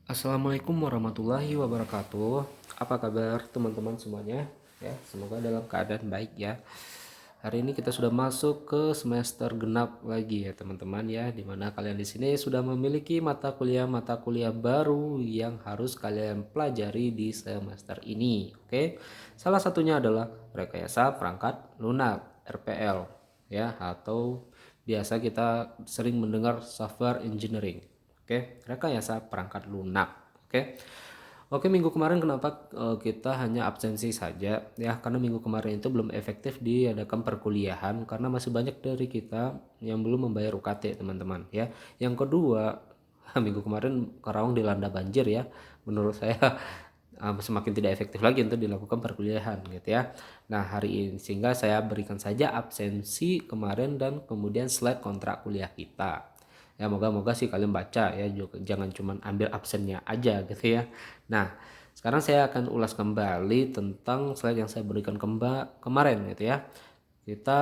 Assalamualaikum warahmatullahi wabarakatuh. Apa kabar teman-teman semuanya? Ya, semoga dalam keadaan baik ya. Hari ini kita sudah masuk ke semester genap lagi ya teman-teman ya, dimana kalian di sini sudah memiliki mata kuliah baru yang harus kalian pelajari di semester ini. Oke, salah satunya adalah rekayasa perangkat lunak (RPL) ya, atau biasa kita sering mendengar software engineering. Oke, rekayasa perangkat lunak. Oke, minggu kemarin kenapa kita hanya absensi saja ya? Karena minggu kemarin itu belum efektif diadakan perkuliahan karena masih banyak dari kita yang belum membayar UKT teman-teman ya. Yang kedua, minggu kemarin Karawang dilanda banjir ya. Menurut saya semakin tidak efektif lagi untuk dilakukan perkuliahan gitu ya. Nah, hari ini sehingga saya berikan saja absensi kemarin dan kemudian slide kontrak kuliah kita. Ya, moga-moga sih kalian baca ya, juga jangan cuma ambil absennya aja gitu ya. Nah, sekarang saya akan ulas kembali tentang slide yang saya berikan kemarin gitu ya. Kita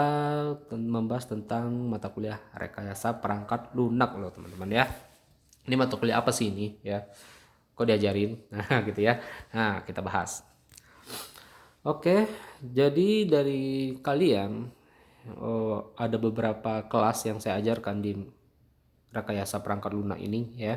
membahas tentang mata kuliah rekayasa perangkat lunak loh teman-teman ya. Ini mata kuliah apa sih ini ya? Kok diajarin? Nah, gitu ya. Nah, kita bahas. Oke, jadi dari kalian ada beberapa kelas yang saya ajarkan di rekayasa perangkat lunak ini ya.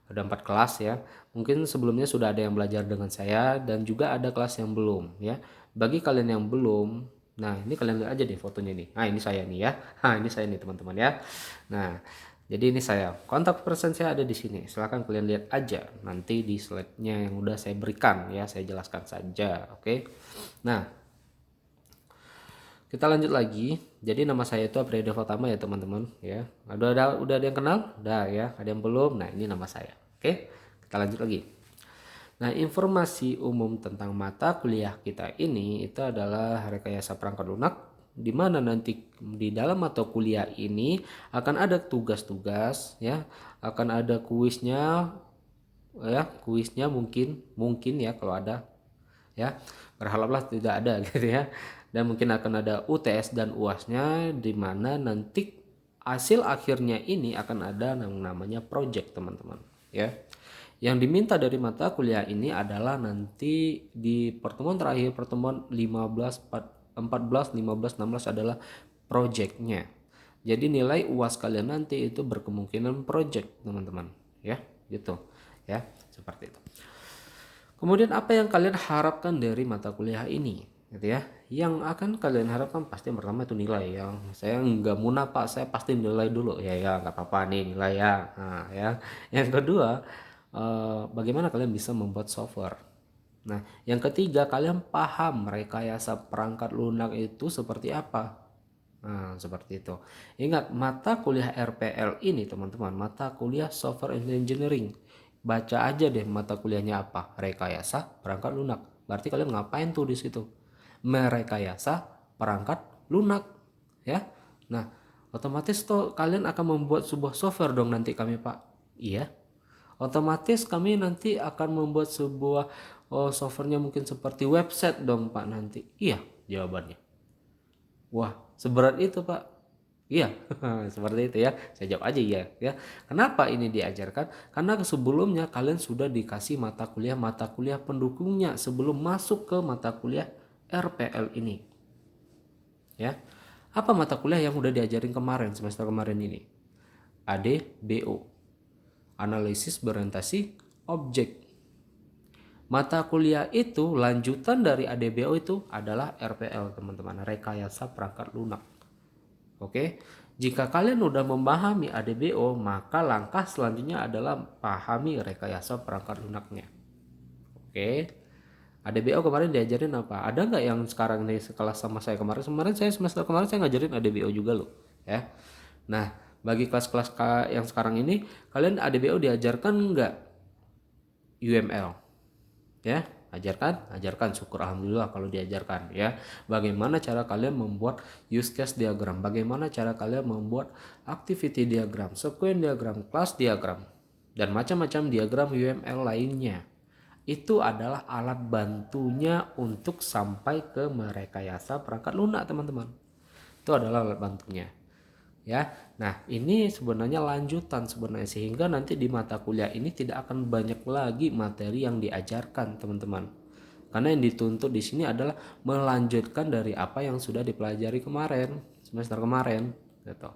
Ada 4 kelas ya. Mungkin sebelumnya sudah ada yang belajar dengan saya dan juga ada kelas yang belum ya. Bagi kalian yang belum, nah ini kalian lihat aja deh fotonya nih. Nah, ini saya nih ya. Nah, ini saya nih teman-teman ya. Nah, jadi ini saya. Kontak person saya ada di sini. Silahkan kalian lihat aja nanti di slide-nya yang udah saya berikan ya. Saya jelaskan saja, oke. Nah, kita lanjut lagi. Jadi nama saya itu Apriada Fatama ya teman-teman ya. Udah ada yang kenal? Udah ya. Ada yang belum? Nah, ini nama saya. Oke. Kita lanjut lagi. Nah, informasi umum tentang mata kuliah kita ini itu adalah rekayasa perangkat lunak, di mana nanti di dalam mata kuliah ini akan ada tugas-tugas ya, akan ada kuisnya ya, kuisnya mungkin ya kalau ada ya, berharaplah tidak ada gitu ya, dan mungkin akan ada UTS dan UASnya, di mana nanti hasil akhirnya ini akan ada yang namanya project teman-teman ya. Yang diminta dari mata kuliah ini adalah nanti di pertemuan terakhir, pertemuan 15, 14, 15, 16 adalah projectnya. Jadi nilai UAS kalian nanti itu berkemungkinan project teman-teman ya, gitu ya, seperti itu. Kemudian apa yang kalian harapkan dari mata kuliah ini gitu ya? Yang akan kalian harapkan pasti yang pertama itu nilai. Yang saya nggak munafik pak, saya pasti nilai dulu ya, ya nggak apa-apa nih nilai ya. Nah, ya. Yang kedua, bagaimana kalian bisa membuat software. Nah, yang ketiga, kalian paham rekayasa perangkat lunak itu seperti apa. Nah, seperti itu. Ingat, mata kuliah RPL ini teman-teman, mata kuliah Software Engineering. Baca aja deh mata kuliahnya apa, rekayasa perangkat lunak. Berarti kalian ngapain tuh di situ? Merekayasa perangkat lunak, ya. Nah, otomatis tuh kalian akan membuat sebuah software dong nanti kami, Pak. Iya. Otomatis kami nanti akan membuat sebuah softwarenya mungkin seperti website dong, Pak, nanti. Iya, jawabannya. Wah, seberat itu, Pak. Iya, seperti itu ya. Saya jawab aja iya ya. Kenapa ini diajarkan? Karena sebelumnya kalian sudah dikasih mata kuliah pendukungnya sebelum masuk ke mata kuliah RPL ini. Ya. Apa mata kuliah yang udah diajarin kemarin semester kemarin ini? ADBO. Analisis berorientasi objek. Mata kuliah itu lanjutan dari ADBO itu adalah RPL teman-teman, rekayasa perangkat lunak. Oke, jika kalian udah memahami ADBO, maka langkah selanjutnya adalah pahami rekayasa perangkat lunaknya. Oke, ADBO kemarin diajarin apa? Ada nggak yang sekarang nih sekelas sama saya kemarin? Kemarin saya semester kemarin saya ngajarin ADBO juga loh, ya. Nah, bagi kelas-kelas yang sekarang ini, kalian ADBO diajarkan nggak UML? Ya, ajarkan, syukur alhamdulillah kalau diajarkan ya. Bagaimana cara kalian membuat use case diagram, bagaimana cara kalian membuat activity diagram, sequence diagram, class diagram, dan macam-macam diagram UML lainnya. Itu adalah alat bantunya untuk sampai ke merekayasa perangkat lunak teman-teman. Itu adalah alat bantunya ya. Nah, ini sebenarnya lanjutan sebenarnya, sehingga nanti di mata kuliah ini tidak akan banyak lagi materi yang diajarkan, teman-teman. Karena yang dituntut di sini adalah melanjutkan dari apa yang sudah dipelajari kemarin, semester kemarin, gitu.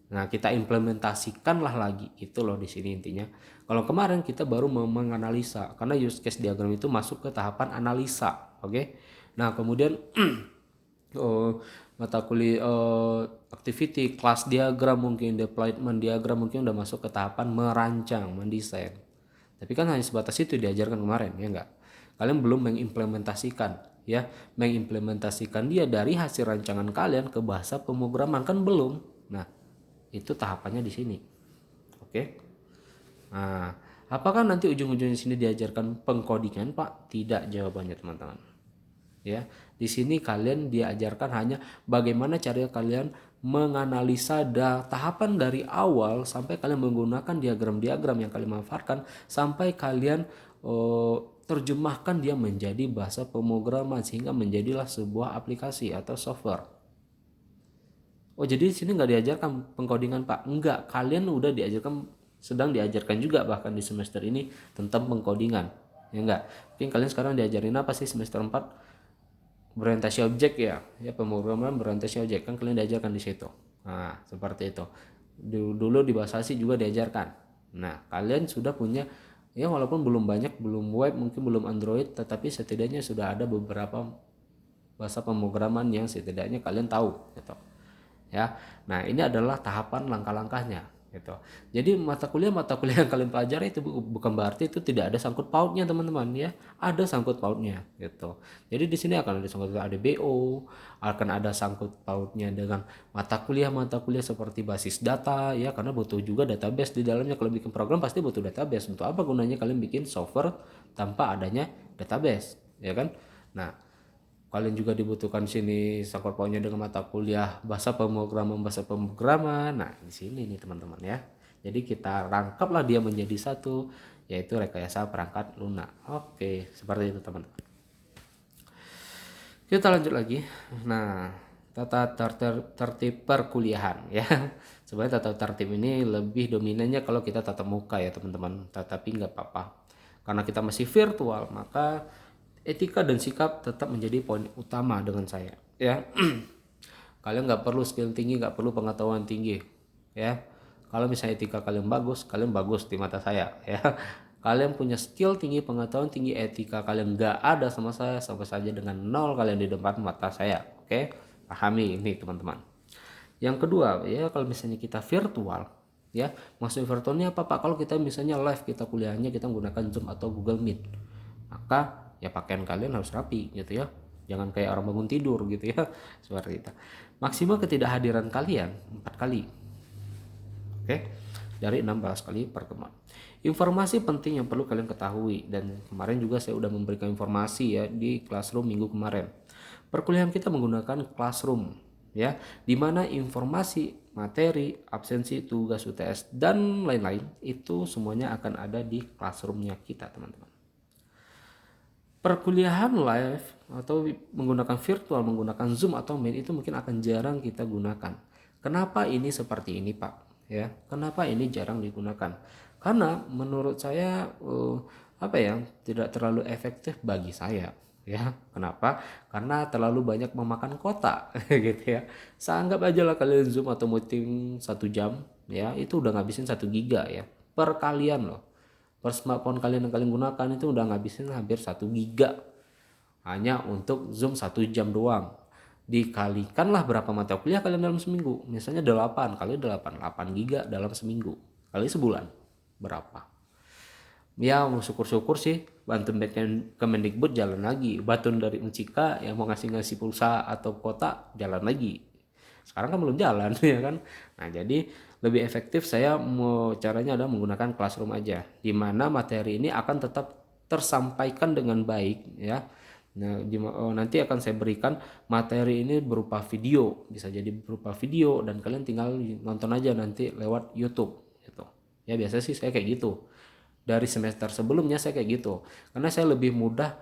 Nah, kita implementasikanlah lagi, itu loh di sini intinya. Kalau kemarin kita baru menganalisa, karena use case diagram itu masuk ke tahapan analisa, oke? Nah, kemudian mata kuliah activity, class diagram mungkin, deployment diagram mungkin udah masuk ke tahapan merancang, mendesain. Tapi kan hanya sebatas itu diajarkan kemarin, ya enggak? Kalian belum mengimplementasikan, ya, mengimplementasikan dia dari hasil rancangan kalian ke bahasa pemrograman, kan belum. Nah, itu tahapannya di sini. Oke. Nah, apakah nanti ujung-ujungnya sini diajarkan pengkodingan, Pak? Tidak, jawabannya teman-teman. Ya, di sini kalian diajarkan hanya bagaimana cara kalian menganalisa tahapan dari awal sampai kalian menggunakan diagram-diagram yang kalian manfaatkan sampai kalian terjemahkan dia menjadi bahasa pemrograman sehingga menjadilah sebuah aplikasi atau software. Oh, jadi di sini nggak diajarkan pengkodingan, Pak? Enggak, kalian udah diajarkan, sedang diajarkan juga bahkan di semester ini tentang pengkodingan. Ya enggak? Mungkin kalian sekarang diajarin apa sih semester 4? Berorientasi objek, ya pemrograman berorientasi objek, kan kalian diajarkan di situ. Nah, seperti itu. Dulu di bahasa asing juga diajarkan. Nah, kalian sudah punya, ya walaupun belum banyak, belum web, mungkin belum Android, tetapi setidaknya sudah ada beberapa bahasa pemrograman yang setidaknya kalian tahu gitu. Ya. Nah, ini adalah tahapan langkah-langkahnya gitu. Jadi mata kuliah yang kalian pelajari itu bukan berarti itu tidak ada sangkut pautnya, teman-teman, ya. Ada sangkut pautnya gitu. Jadi di sini akan ada sangkut pautnya ADBO, akan ada sangkut pautnya dengan mata kuliah seperti basis data, ya, karena butuh juga database di dalamnya. Kalau bikin program pasti butuh database. Untuk apa gunanya kalian bikin software tanpa adanya database, ya kan? Nah, kalian juga dibutuhkan sini sangkut pautnya dengan mata kuliah bahasa pemrograman. Nah, di sini nih teman-teman, ya. Jadi kita rangkaplah dia menjadi satu, yaitu rekayasa perangkat lunak. Oke, seperti itu teman-teman. Kita lanjut lagi. Nah, tata tertib perkuliahan, ya. Sebenarnya tata tertib ini lebih dominannya kalau kita tatap muka, ya teman-teman. Tetapi nggak apa-apa. Karena kita masih virtual, maka etika dan sikap tetap menjadi poin utama dengan saya, ya. Kalian nggak perlu skill tinggi, nggak perlu pengetahuan tinggi, ya. Kalau misalnya etika kalian bagus di mata saya, ya. Kalian punya skill tinggi, pengetahuan tinggi, etika kalian nggak ada sama saya, sama saja dengan nol kalian di depan mata saya. Oke, pahami ini teman-teman. Yang kedua, ya, kalau misalnya kita virtual, ya, maksud virtual ini apa, Pak? Kalau kita misalnya live, kita kuliahnya kita menggunakan Zoom atau Google Meet, maka ya pakaian kalian harus rapi gitu, ya. Jangan kayak orang bangun tidur gitu, ya. Seperti itu. Maksimal ketidakhadiran kalian 4 kali. Oke. Dari 16 kali pertemuan. Informasi penting yang perlu kalian ketahui, dan kemarin juga saya udah memberikan informasi, ya, di Classroom minggu kemarin. Perkuliahan kita menggunakan Classroom, ya, dimana informasi, materi, absensi, tugas UTS dan lain-lain itu semuanya akan ada di Classroomnya kita, teman-teman. Perkuliahan live atau menggunakan virtual, menggunakan Zoom atau Meet itu mungkin akan jarang kita gunakan. Kenapa ini seperti ini, Pak? Ya, kenapa ini jarang digunakan? Karena menurut saya tidak terlalu efektif bagi saya. Ya, kenapa? Karena terlalu banyak memakan kota, gitu, ya. Seanggap aja lah kalian Zoom atau meeting 1 jam, ya, itu udah ngabisin 1 giga, ya, per kalian loh. Per smartphone kalian yang kalian gunakan itu udah ngabisin hampir 1 giga hanya untuk Zoom 1 jam doang. Dikalikanlah berapa mata kuliah kalian dalam seminggu. Misalnya 8 kali 8 giga dalam seminggu. Kali sebulan berapa? Ya, syukur-syukur sih bantu Kemendikbud jalan lagi. Batun dari Uncika yang mau ngasih pulsa atau kota jalan lagi. Sekarang kan belum jalan, ya kan. Nah, jadi lebih efektif saya mau caranya adalah menggunakan Classroom aja, di mana materi ini akan tetap tersampaikan dengan baik, ya. Nah, nanti akan saya berikan materi ini berupa video, bisa jadi berupa video dan kalian tinggal nonton aja nanti lewat YouTube gitu. Ya, biasanya sih saya kayak gitu. Dari semester sebelumnya saya kayak gitu. Karena saya lebih mudah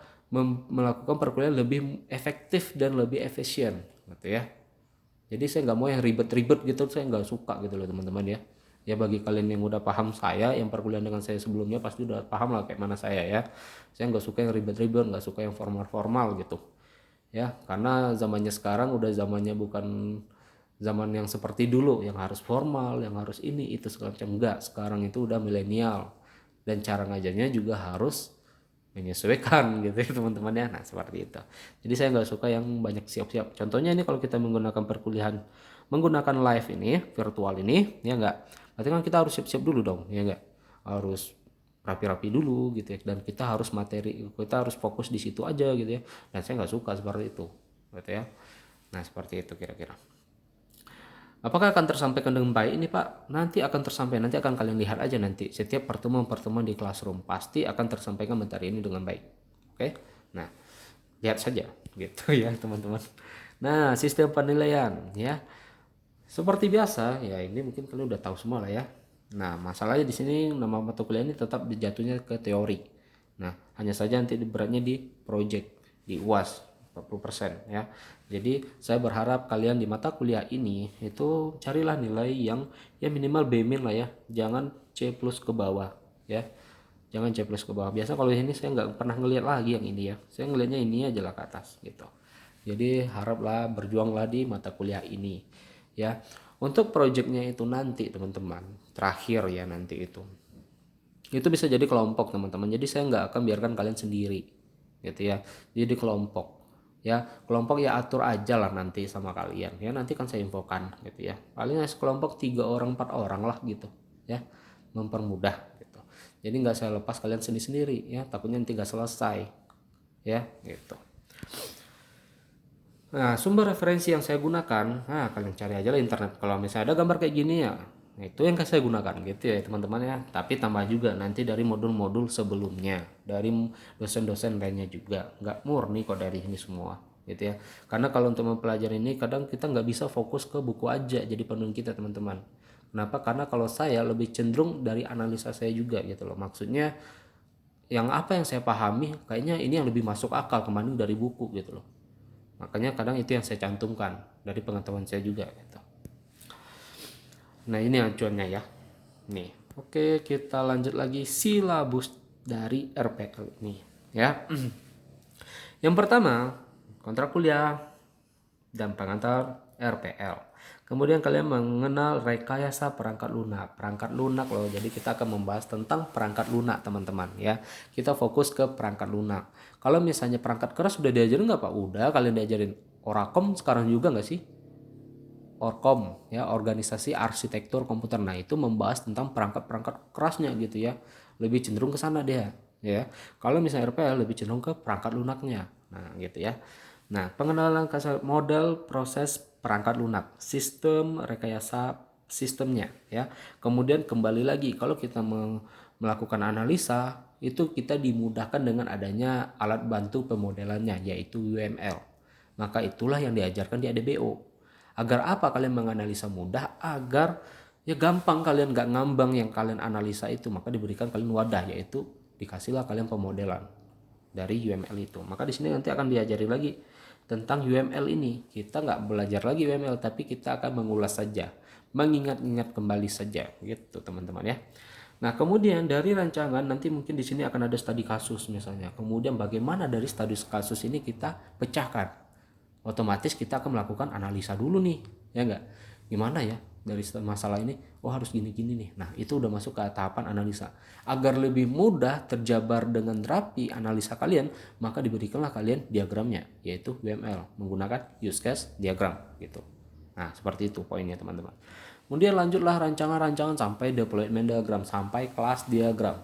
melakukan perkuliahan lebih efektif dan lebih efisien gitu, ya. Jadi saya nggak mau yang ribet-ribet gitu, saya nggak suka gitu loh teman-teman ya. Ya bagi kalian yang udah paham saya, yang perkuliahan dengan saya sebelumnya pasti udah paham lah kayak mana saya ya. Saya nggak suka yang ribet-ribet, nggak suka yang formal-formal gitu. Ya, karena zamannya sekarang udah zamannya bukan zaman yang seperti dulu yang harus formal, yang harus ini itu segala macam. Enggak, sekarang itu udah milenial dan cara ngajarnya juga harus menyesuaikan gitu ya teman-teman ya. Nah seperti itu, jadi saya nggak suka yang banyak siap-siap. Contohnya ini kalau kita menggunakan perkuliahan menggunakan live ini virtual ini ya enggak, berarti kan kita harus siap-siap dulu dong ya enggak, harus rapi-rapi dulu gitu ya, dan kita harus kita harus fokus di situ aja gitu ya, dan saya nggak suka seperti itu gitu ya. Nah seperti itu kira-kira. Apakah akan tersampaikan dengan baik ini Pak? Nanti akan tersampaikan, nanti akan kalian lihat aja nanti. Setiap pertemuan-pertemuan di classroom pasti akan tersampaikan materi ini dengan baik. Oke? Nah, lihat saja gitu ya teman-teman. Nah, sistem penilaian ya. Seperti biasa ya, ini mungkin kalian udah tahu semua lah ya. Nah, masalahnya di sini nama mata kuliah ini tetap dijatuhnya ke teori. Nah, hanya saja nanti beratnya di project, di UAS 40% ya. Jadi saya berharap kalian di mata kuliah ini itu carilah nilai yang ya minimal B- lah ya, jangan C+ ke bawah ya, jangan C+ ke bawah. Biasa kalau ini saya nggak pernah ngelihat lagi yang ini ya, saya ngelihatnya ini aja lah ke atas gitu. Jadi haraplah berjuanglah di mata kuliah ini ya. Untuk projectnya itu nanti teman-teman terakhir ya, nanti itu bisa jadi kelompok teman-teman, jadi saya nggak akan biarkan kalian sendiri gitu ya, jadi kelompok ya. Kelompok ya atur aja lah nanti sama kalian ya, nanti kan saya infokan gitu ya, paling kelompok 3 orang 4 orang lah gitu ya, mempermudah gitu. Jadi nggak saya lepas kalian sendiri-sendiri ya, takutnya nanti nggak selesai ya gitu. Nah, sumber referensi yang saya gunakan, nah kalian cari aja lah internet. Kalau misalnya ada gambar kayak gini ya, nah itu yang saya gunakan gitu ya teman-teman ya. Tapi tambah juga nanti dari modul-modul sebelumnya, dari dosen-dosen lainnya juga. Nggak murni kok dari ini semua gitu ya. Karena kalau untuk mempelajari ini kadang kita nggak bisa fokus ke buku aja jadi penuh kita teman-teman. Kenapa? Karena kalau saya lebih cenderung dari analisa saya juga gitu loh. Maksudnya yang apa yang saya pahami kayaknya ini yang lebih masuk akal kembali dari buku gitu loh. Makanya kadang itu yang saya cantumkan dari pengetahuan saya juga gitu. Nah ini acuannya ya. Nih, oke kita lanjut lagi silabus dari RPL ini ya. Yang pertama kontrak kuliah dan pengantar RPL. Kemudian kalian mengenal rekayasa perangkat lunak. Perangkat lunak loh. Jadi kita akan membahas tentang perangkat lunak teman-teman ya. Kita fokus ke perangkat lunak. Kalau misalnya perangkat keras sudah diajarin nggak Pak? Udah kalian diajarin. Orakom sekarang juga nggak sih? Orkom ya, organisasi arsitektur komputer. Nah itu membahas tentang perangkat-perangkat kerasnya gitu ya, lebih cenderung ke sana dia ya. Kalau misalnya RPL lebih cenderung ke perangkat lunaknya, nah gitu ya. Nah pengenalan model proses perangkat lunak, sistem rekayasa sistemnya ya. Kemudian kembali lagi kalau kita melakukan analisa itu kita dimudahkan dengan adanya alat bantu pemodelannya yaitu UML. Maka itulah yang diajarkan di ADBO. Agar apa kalian menganalisa mudah, agar ya gampang kalian gak ngambang yang kalian analisa itu, maka diberikan kalian wadah yaitu dikasihlah kalian pemodelan dari UML itu. Maka di sini nanti akan diajari lagi tentang UML ini. Kita nggak belajar lagi UML tapi kita akan mengulas saja, mengingat-ingat kembali saja gitu teman-teman ya. Nah kemudian dari rancangan nanti mungkin di sini akan ada studi kasus misalnya. Kemudian bagaimana dari studi kasus ini kita pecahkan, otomatis kita akan melakukan analisa dulu nih ya enggak, gimana ya dari masalah ini, oh harus gini-gini nih. Nah itu udah masuk ke tahapan analisa. Agar lebih mudah terjabar dengan rapi analisa kalian, maka diberikanlah kalian diagramnya yaitu UML menggunakan use case diagram gitu. Nah seperti itu poinnya teman-teman. Kemudian lanjutlah rancangan-rancangan sampai deployment diagram, sampai kelas diagram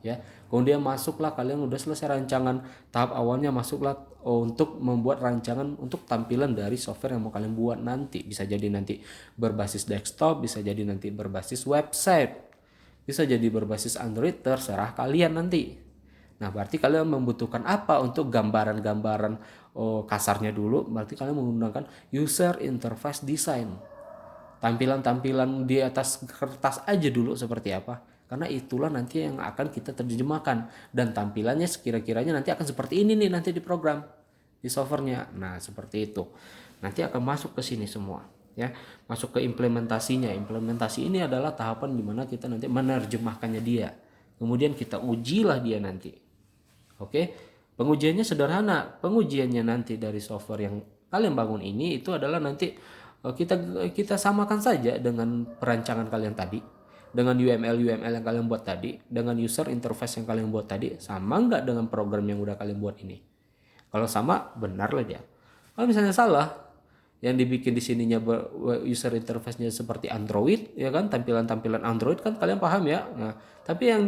ya. Kemudian masuklah kalian udah selesai rancangan tahap awalnya, masuklah untuk membuat rancangan untuk tampilan dari software yang mau kalian buat nanti. Bisa jadi nanti berbasis desktop, bisa jadi nanti berbasis website, bisa jadi berbasis Android, terserah kalian nanti. Nah berarti kalian membutuhkan apa untuk gambaran-gambaran kasarnya dulu, berarti kalian menggunakan user interface design. Tampilan-tampilan di atas kertas aja dulu seperti apa, karena itulah nanti yang akan kita terjemahkan, dan tampilannya sekira-kiranya nanti akan seperti ini nih nanti di program di softwarenya. Nah seperti itu. nanti akan masuk ke sini semua ya, masuk ke implementasinya. Implementasi ini adalah tahapan dimana kita nanti menerjemahkannya dia, kemudian kita ujilah dia nanti. Oke, pengujiannya sederhana. Pengujiannya nanti dari software yang kalian bangun ini itu adalah nanti kita samakan saja dengan perancangan kalian tadi, dengan UML yang kalian buat tadi, dengan user interface yang kalian buat tadi, sama nggak dengan program yang udah kalian buat ini? Kalau sama, benar lah dia. Kalau misalnya salah, yang dibikin di sininya user interface-nya seperti Android, ya kan, tampilan-tampilan Android kan kalian paham ya. Nah, tapi yang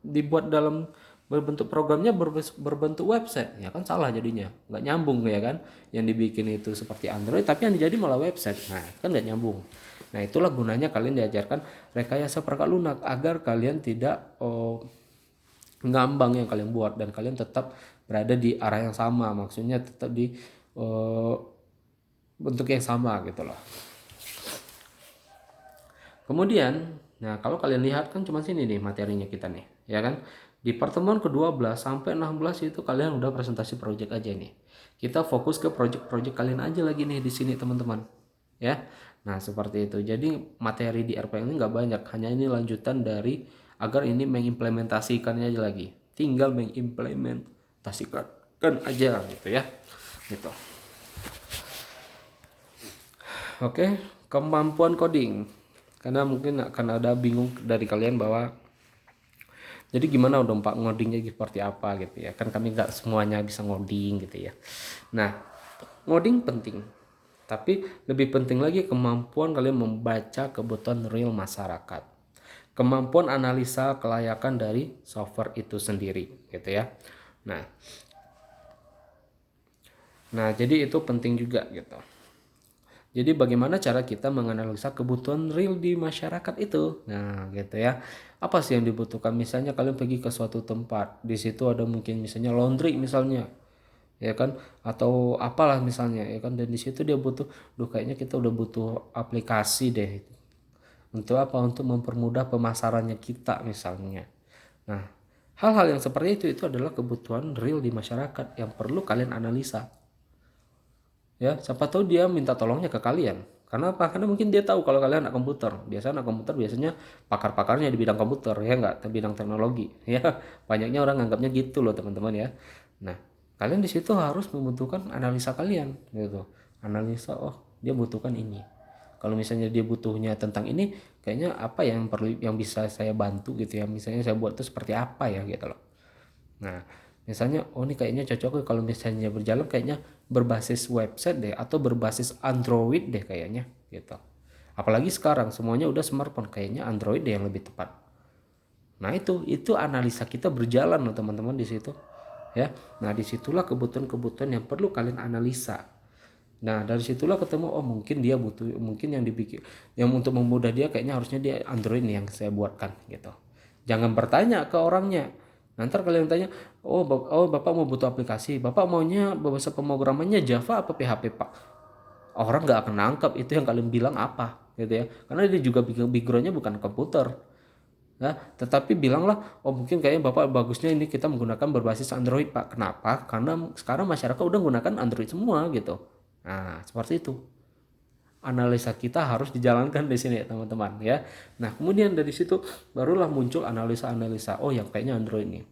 dibuat dalam berbentuk programnya berbentuk website, ya kan salah jadinya, nggak nyambung ya kan. Yang dibikin itu seperti Android, tapi yang jadi malah website, nah kan nggak nyambung. Nah itulah gunanya kalian diajarkan rekayasa perangkat lunak agar kalian tidak ngambang yang kalian buat dan kalian tetap berada di arah yang sama, maksudnya tetap di bentuk yang sama gitu loh. Kemudian, nah kalau kalian lihat kan cuma sini nih materinya kita nih, ya kan? Di pertemuan ke-12 sampai 16 itu kalian udah presentasi project aja nih. Kita fokus ke project-project kalian aja lagi nih di sini teman-teman. Ya. Nah, seperti itu. Jadi materi di RPL ini nggak banyak, hanya ini lanjutan dari agar ini mengimplementasikannya aja lagi. Tinggal mengimplementasikan aja gitu ya. Gitu. Oke, kemampuan coding. Karena mungkin akan ada bingung dari kalian bahwa jadi gimana dong Pak ngodingnya seperti apa gitu ya. Kan kami nggak semuanya bisa ngoding gitu ya. Nah, ngoding penting. Tapi lebih penting lagi kemampuan kalian membaca kebutuhan real masyarakat. Kemampuan analisa kelayakan dari software itu sendiri gitu ya. Nah, jadi itu penting juga gitu. Jadi bagaimana cara kita menganalisa kebutuhan real di masyarakat itu? Nah, gitu ya. Apa sih yang dibutuhkan? Misalnya kalian pergi ke suatu tempat, di situ ada mungkin misalnya laundry misalnya, ya kan? Atau apalah misalnya, ya kan? Dan di situ dia butuh, kayaknya kita udah butuh aplikasi deh. Untuk apa? Untuk mempermudah pemasarannya kita misalnya. Nah, hal-hal yang seperti itu adalah kebutuhan real di masyarakat yang perlu kalian analisa. Ya, siapa tahu dia minta tolongnya ke kalian. Karena apa? Karena mungkin dia tahu kalau kalian anak komputer. Biasanya anak komputer biasanya pakar-pakarnya di bidang komputer ya enggak, di bidang teknologi. Ya, banyaknya orang nganggapnya gitu loh teman-teman ya. Nah, kalian di situ harus membutuhkan analisa kalian gitu. Analisa, oh dia butuhkan ini. Kalau misalnya dia butuhnya tentang ini, kayaknya apa yang perlu yang bisa saya bantu gitu ya. Misalnya saya buat itu seperti apa ya gitu loh. Nah, misalnya oh ini kayaknya cocok kalau misalnya berjalan kayaknya berbasis website deh atau berbasis Android deh kayaknya gitu. Apalagi sekarang semuanya udah smartphone, kayaknya Android deh yang lebih tepat. Nah, itu analisa kita berjalan loh teman-teman di situ. Ya. Nah, disitulah kebutuhan-kebutuhan yang perlu kalian analisa. Nah, dari situlah ketemu oh mungkin dia butuh, mungkin yang dibikin yang untuk memudah dia kayaknya harusnya dia Android nih yang saya buatkan gitu. Jangan bertanya ke orangnya. Nanti kalian tanya, oh Bapak mau butuh aplikasi, Bapak maunya bahasa pemrogramannya Java apa PHP Pak? Orang nggak akan nangkep itu yang kalian bilang apa gitu ya. Karena dia juga backgroundnya bukan komputer. Ya, tetapi bilanglah, oh mungkin kayaknya Bapak bagusnya ini kita menggunakan berbasis Android Pak. Kenapa? Karena sekarang masyarakat udah menggunakan Android semua gitu. Nah, seperti itu. Analisa kita harus dijalankan di sini teman-teman ya. Nah, kemudian dari situ barulah muncul analisa-analisa. Oh, yang kayaknya Android nih.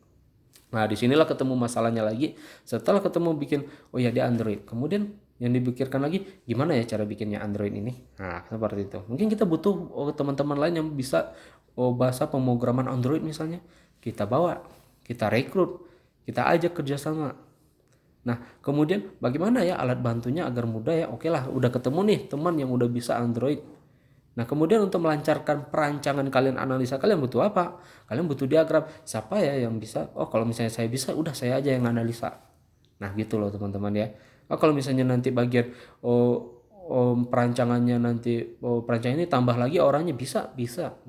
Nah, disinilah ketemu masalahnya lagi. Setelah ketemu bikin, oh ya dia Android. Kemudian yang dipikirkan lagi, gimana ya cara bikinnya Android ini? Nah, seperti itu. Mungkin kita butuh teman-teman lain yang bisa bahasa pemrograman Android misalnya. Kita bawa, kita rekrut, kita ajak kerjasama. Nah, kemudian bagaimana ya alat bantunya agar mudah ya? Oke lah, udah ketemu nih teman yang udah bisa Android. Nah, kemudian untuk melancarkan perancangan kalian, analisa kalian butuh apa? Kalian butuh diagram. Siapa ya yang bisa? Oh, kalau misalnya saya bisa, udah saya aja yang analisa. Nah, gitu loh teman-teman ya. Oh, kalau misalnya nanti bagian perancangannya nanti perancangan ini tambah lagi orangnya bisa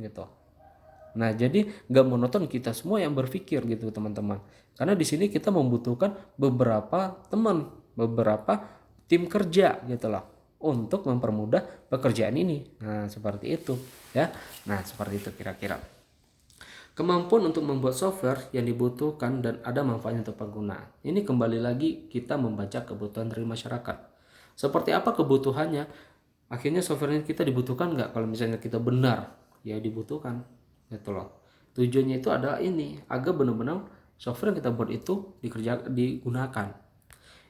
gitu. Nah, jadi nggak monoton kita semua yang berpikir gitu teman-teman. Karena di sini kita membutuhkan beberapa teman, beberapa tim kerja gitu loh untuk mempermudah pekerjaan ini. Nah, seperti itu ya. Nah, seperti itu kira-kira. Kemampuan untuk membuat software yang dibutuhkan dan ada manfaatnya untuk pengguna. Ini kembali lagi kita membaca kebutuhan dari masyarakat. Seperti apa kebutuhannya? Akhirnya software kita dibutuhkan nggak? Kalau misalnya kita benar, ya dibutuhkan, gitu loh. Tujuannya itu adalah ini, agar benar-benar software yang kita buat itu digunakan.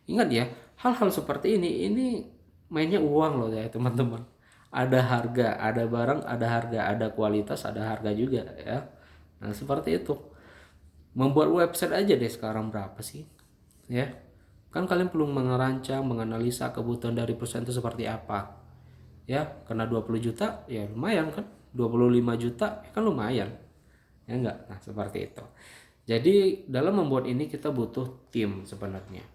Ingat ya, hal-hal seperti ini mainnya uang loh ya teman-teman. Ada harga, ada barang, ada harga, ada kualitas, ada harga juga ya. Nah seperti itu. Membuat website aja deh sekarang berapa sih? Ya, kan kalian perlu merancang, menganalisa kebutuhan dari perusahaan itu seperti apa. Ya, karena 20 juta ya lumayan kan. 25 juta ya kan lumayan. Ya enggak? Nah, seperti itu. Jadi dalam membuat ini kita butuh tim sebenarnya.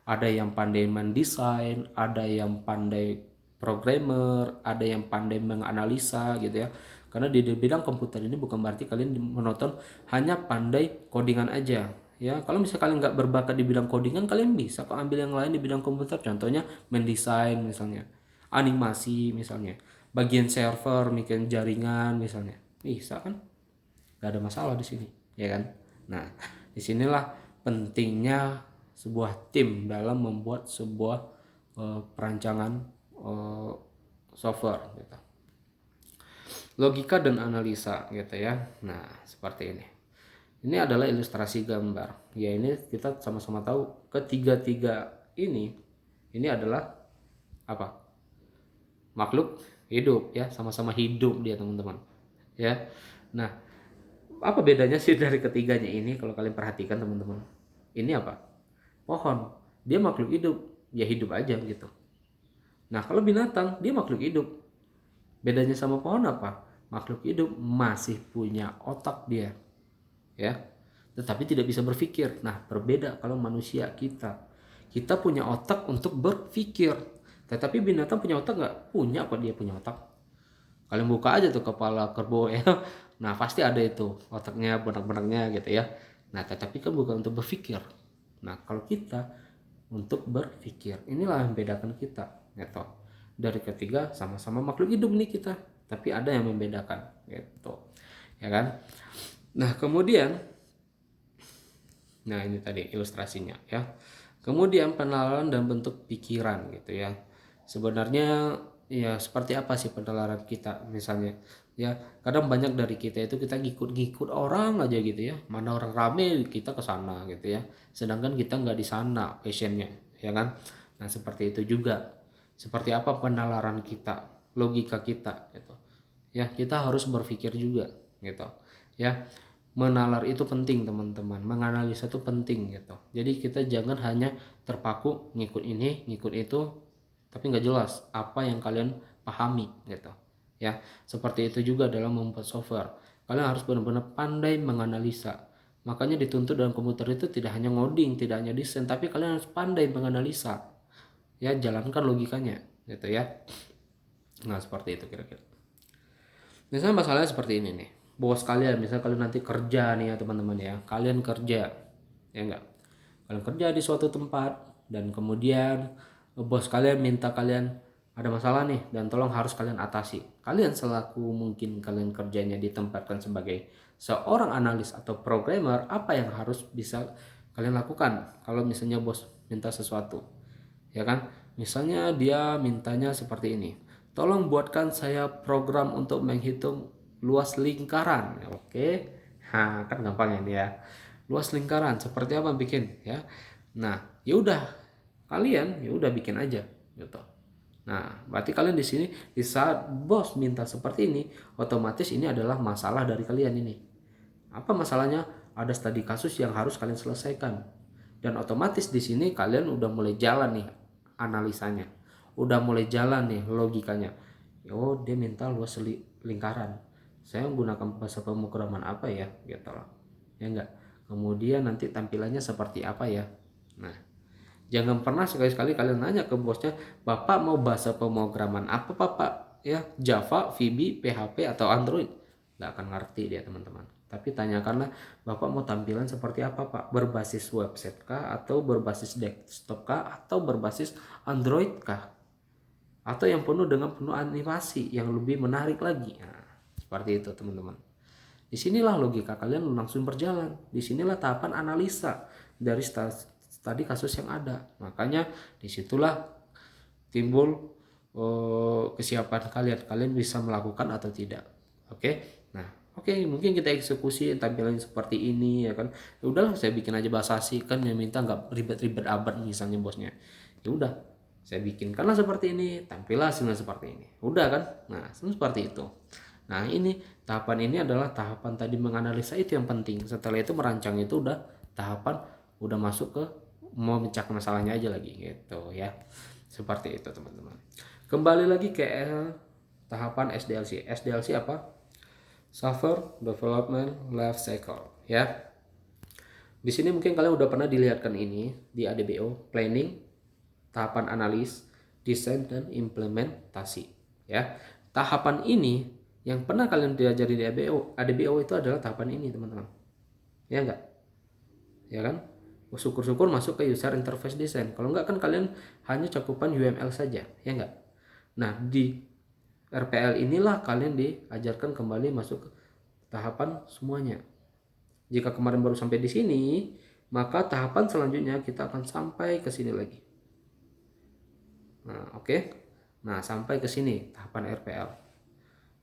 Ada yang pandai mendesain, ada yang pandai programmer, ada yang pandai menganalisa gitu ya. Karena di bidang komputer ini bukan berarti kalian menonton hanya pandai codingan aja. Ya, kalau misalnya kalian nggak berbakat di bidang codingan, kalian bisa kok ambil yang lain di bidang komputer. Contohnya mendesain misalnya, animasi misalnya, bagian server, bikin jaringan misalnya, bisa kan? Gak ada masalah di sini, ya kan? Nah, disinilah pentingnya sebuah tim dalam membuat sebuah perancangan software gitu. Logika dan analisa gitu ya. Nah, seperti ini. Ini adalah ilustrasi gambar. Ya, ini kita sama-sama tahu ketiga-tiga ini adalah apa? Makhluk hidup ya, sama-sama hidup dia teman-teman. Ya. Nah, apa bedanya sih dari ketiganya ini kalau kalian perhatikan teman-teman? Ini apa? Pohon. Dia makhluk hidup, ya hidup aja gitu. Nah, kalau binatang, dia makhluk hidup. Bedanya sama pohon apa? Makhluk hidup masih punya otak dia, ya. Tetapi tidak bisa berpikir. Nah, berbeda kalau manusia kita. Kita punya otak untuk berpikir. Tetapi binatang punya otak nggak? Punya apa dia punya otak? Kalian buka aja tuh kepala kerbau ya. Nah, pasti ada itu otaknya, benak-benaknya gitu ya. Nah, tetapi kan bukan untuk berpikir. Nah, kalau kita untuk berpikir, inilah yang membedakan kita gitu. Dari ketiga sama-sama makhluk hidup nih kita, tapi ada yang membedakan gitu. Ya kan? Nah, kemudian ini tadi ilustrasinya ya. Kemudian penalaran dan bentuk pikiran gitu ya. Sebenarnya ya seperti apa sih penalaran kita misalnya ya, kadang banyak dari kita itu kita ngikut-ngikut orang aja gitu ya, mana orang rame kita ke sana gitu ya, sedangkan kita nggak di sana passionnya ya kan. Nah seperti itu juga, seperti apa penalaran kita, logika kita gitu ya, kita harus berpikir juga gitu ya. Menalar itu penting teman-teman, menganalisa itu penting gitu. Jadi kita jangan hanya terpaku ngikut ini ngikut itu tapi nggak jelas apa yang kalian pahami gitu ya. Seperti itu juga dalam membuat software, kalian harus benar-benar pandai menganalisa. Makanya dituntut dalam komputer itu tidak hanya ngoding, tidak hanya desain, tapi kalian harus pandai menganalisa ya, jalankan logikanya gitu ya. Nah seperti itu kira-kira. Misalnya masalahnya seperti ini nih, bos kalian, misalnya kalian nanti kerja nih ya teman-teman ya, kalian kerja ya enggak, kalian kerja di suatu tempat dan kemudian bos kalian minta kalian ada masalah nih dan tolong harus kalian atasi. Kalian selaku mungkin kalian kerjanya ditempatkan sebagai seorang analis atau programmer, apa yang harus bisa kalian lakukan kalau misalnya bos minta sesuatu ya kan. Misalnya dia mintanya seperti ini, tolong buatkan saya program untuk menghitung luas lingkaran. Oke, nah kan gampang ini ya, luas lingkaran seperti apa bikin ya. Nah ya udah, kalian ya udah bikin aja gitu. Nah berarti kalian di sini di saat bos minta seperti ini, otomatis ini adalah masalah dari kalian ini. Apa masalahnya? Ada studi kasus yang harus kalian selesaikan. Dan otomatis di sini kalian udah mulai jalan nih analisanya. Udah mulai jalan nih logikanya. Oh, dia minta luas lingkaran. Saya menggunakan bahasa pemrograman apa ya? Gitu loh. Ya enggak. Kemudian nanti tampilannya seperti apa ya? Nah, jangan pernah sekali-sekali kalian nanya ke bosnya, "Bapak mau bahasa pemrograman apa, Bapak?" Ya, Java, VB, PHP atau Android. Nggak akan ngerti dia, teman-teman. Tapi tanyakanlah, "Bapak mau tampilan seperti apa, Pak? Berbasis website kah, atau berbasis desktop kah, atau berbasis Android kah? Atau yang penuh animasi yang lebih menarik lagi?" Nah, seperti itu, teman-teman. Disinilah logika kalian langsung berjalan. Disinilah tahapan analisa dari studi kasus yang ada. Makanya disitulah timbul kesiapan kalian bisa melakukan atau tidak. Oke. Nah, oke, mungkin kita eksekusi tampilan seperti ini ya kan. Ya udahlah, saya bikin aja basa-basi kan, yang minta nggak ribet-ribet amat misalnya bosnya. Ya udah, saya bikinkanlah seperti ini, tampillah hasilnya seperti ini. Udah kan? Nah, seperti itu. Nah, ini tahapan ini adalah tahapan tadi menganalisa, itu yang penting. Setelah itu merancang, itu udah tahapan udah masuk ke mau memecahkan masalahnya aja lagi gitu ya. Seperti itu teman-teman. Kembali lagi ke tahapan SDLC. SDLC apa? Software Development Life Cycle ya. Di sini mungkin kalian udah pernah dilihatkan ini di ADBO, planning, tahapan analis, desain dan implementasi ya. Tahapan ini yang pernah kalian diajari di ADBO itu adalah tahapan ini teman-teman. Ya enggak? Ya kan? Syukur-syukur masuk ke user interface design. Kalau enggak kan kalian hanya cakupan UML saja, ya enggak? Nah, di RPL inilah kalian diajarkan kembali masuk ke tahapan semuanya. Jika kemarin baru sampai di sini, maka tahapan selanjutnya kita akan sampai ke sini lagi. Nah, oke. Nah, sampai ke sini tahapan RPL.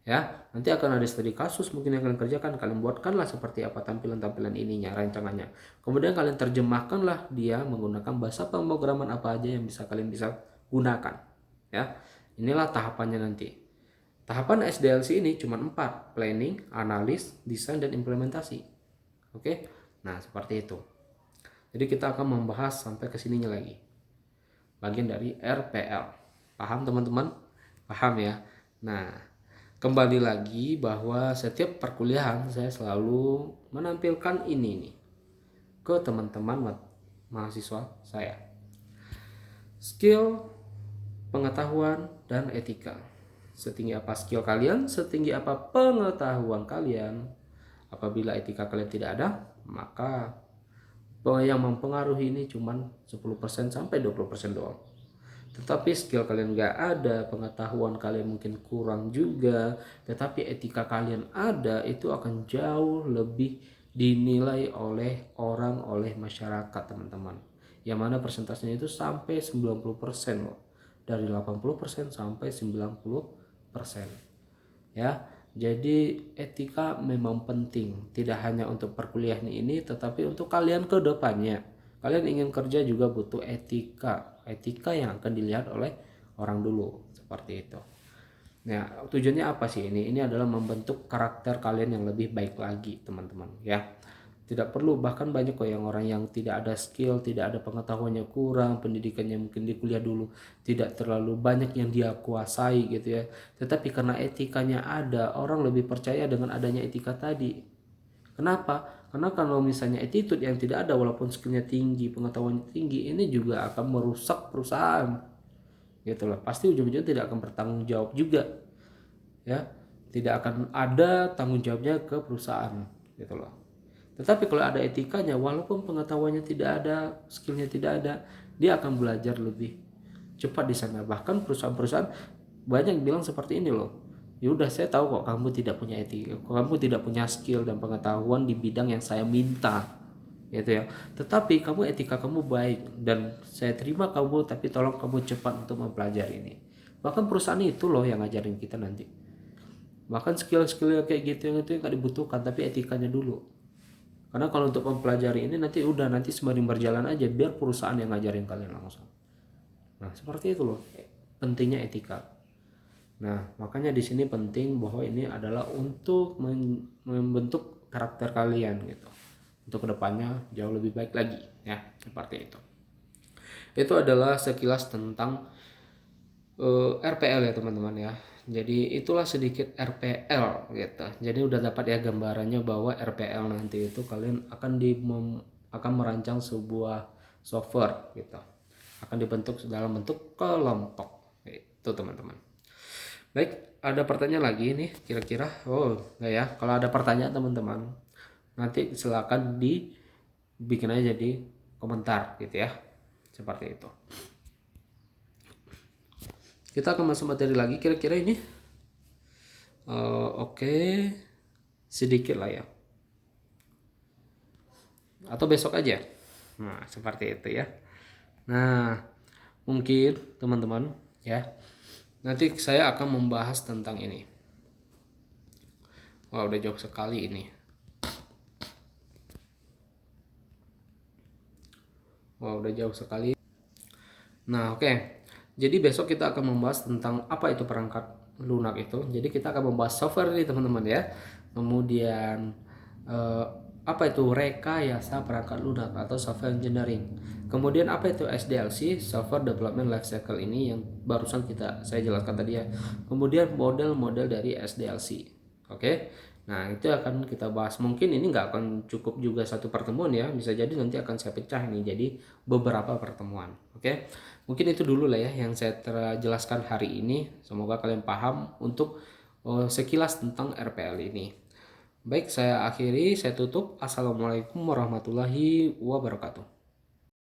Ya, nanti akan ada studi kasus mungkin yang kalian kerjakan. Kalian buatkanlah seperti apa tampilan-tampilan ininya, rancangannya. Kemudian kalian terjemahkanlah dia menggunakan bahasa pemrograman apa aja yang kalian bisa gunakan. Ya, inilah tahapannya nanti. Tahapan SDLC ini cuma 4, planning, analis, desain, dan implementasi. Oke, nah seperti itu. Jadi kita akan membahas sampai ke sininya lagi. Bagian dari RPL. Paham teman-teman? Paham ya? Nah, kembali lagi bahwa setiap perkuliahan saya selalu menampilkan ini nih ke teman-teman mahasiswa saya. Skill, pengetahuan, dan etika. Setinggi apa skill kalian, setinggi apa pengetahuan kalian. Apabila etika kalian tidak ada, maka yang mempengaruhi ini cuma 10% sampai 20% doang. Tetapi skill kalian nggak ada, pengetahuan kalian mungkin kurang juga, tetapi etika kalian ada, itu akan jauh lebih dinilai oleh orang, oleh masyarakat teman-teman. Yang mana persentasenya itu sampai 90% loh. Dari 80% sampai 90%. Ya, jadi etika memang penting, tidak hanya untuk perkuliahan ini, tetapi untuk kalian ke depannya. Kalian ingin kerja juga butuh etika yang akan dilihat oleh orang dulu, seperti itu. Nah, tujuannya apa sih ini? Ini adalah membentuk karakter kalian yang lebih baik lagi, teman-teman, ya. Tidak perlu, bahkan banyak kok yang orang yang tidak ada skill, tidak ada pengetahuannya kurang, pendidikannya mungkin di kuliah dulu tidak terlalu banyak yang dia kuasai gitu ya. Tetapi karena etikanya ada, orang lebih percaya dengan adanya etika tadi. Kenapa? Karena kalau misalnya attitude yang tidak ada, walaupun skillnya tinggi, pengetahuannya tinggi, ini juga akan merusak perusahaan. Gitu loh. Pasti ujung-ujungnya tidak akan bertanggung jawab juga. Ya, tidak akan ada tanggung jawabnya ke perusahaan, gitu loh. Tetapi kalau ada etikanya, walaupun pengetahuannya tidak ada, skillnya tidak ada, dia akan belajar lebih cepat di sana. Bahkan perusahaan-perusahaan banyak bilang seperti ini loh. Ya udah, saya tahu kok kamu tidak punya etika, kamu tidak punya skill dan pengetahuan di bidang yang saya minta, gitu ya. Tetapi kamu etika kamu baik dan saya terima kamu, tapi tolong kamu cepat untuk mempelajari ini. Bahkan perusahaan itu loh yang ngajarin kita nanti. Bahkan skill-skill kayak gitu yang itu yang gak dibutuhkan, tapi etikanya dulu. Karena kalau untuk mempelajari ini nanti sembari berjalan aja, biar perusahaan yang ngajarin kalian langsung. Nah, seperti itu loh pentingnya etika. Nah, makanya di sini penting bahwa ini adalah untuk membentuk karakter kalian gitu. Untuk kedepannya jauh lebih baik lagi ya, seperti itu. Itu adalah sekilas tentang RPL ya teman-teman ya. Jadi itulah sedikit RPL gitu. Jadi udah dapat ya gambarannya bahwa RPL nanti itu kalian akan merancang sebuah software gitu. Akan dibentuk dalam bentuk kelompok. Itu teman-teman. Baik, ada pertanyaan lagi nih kira-kira. Oh, enggak ya. Kalau ada pertanyaan teman-teman, nanti silakan dibikin aja di komentar gitu ya. Seperti itu. Kita akan masuk materi lagi kira-kira ini. Oke, sedikit lah ya. Atau besok aja. Nah, seperti itu ya. Nah, mungkin teman-teman ya. Nanti saya akan membahas tentang ini. Wah, udah jauh sekali ini. Wah, udah jauh sekali. Nah, oke. Jadi besok kita akan membahas tentang apa itu perangkat lunak itu. Jadi kita akan membahas software ini teman-teman ya. Kemudian eh, apa itu rekayasa perangkat lunak atau software engineering. Kemudian apa itu SDLC, Software Development Lifecycle, ini yang barusan saya jelaskan tadi ya. Kemudian model-model dari SDLC. Oke. Nah, itu akan kita bahas. Mungkin ini nggak akan cukup juga satu pertemuan ya. Bisa jadi nanti akan saya pecah nih jadi beberapa pertemuan. Oke. Mungkin itu dulu lah ya yang saya jelaskan hari ini. Semoga kalian paham untuk sekilas tentang RPL ini. Baik, saya akhiri, saya tutup. Assalamualaikum warahmatullahi wabarakatuh.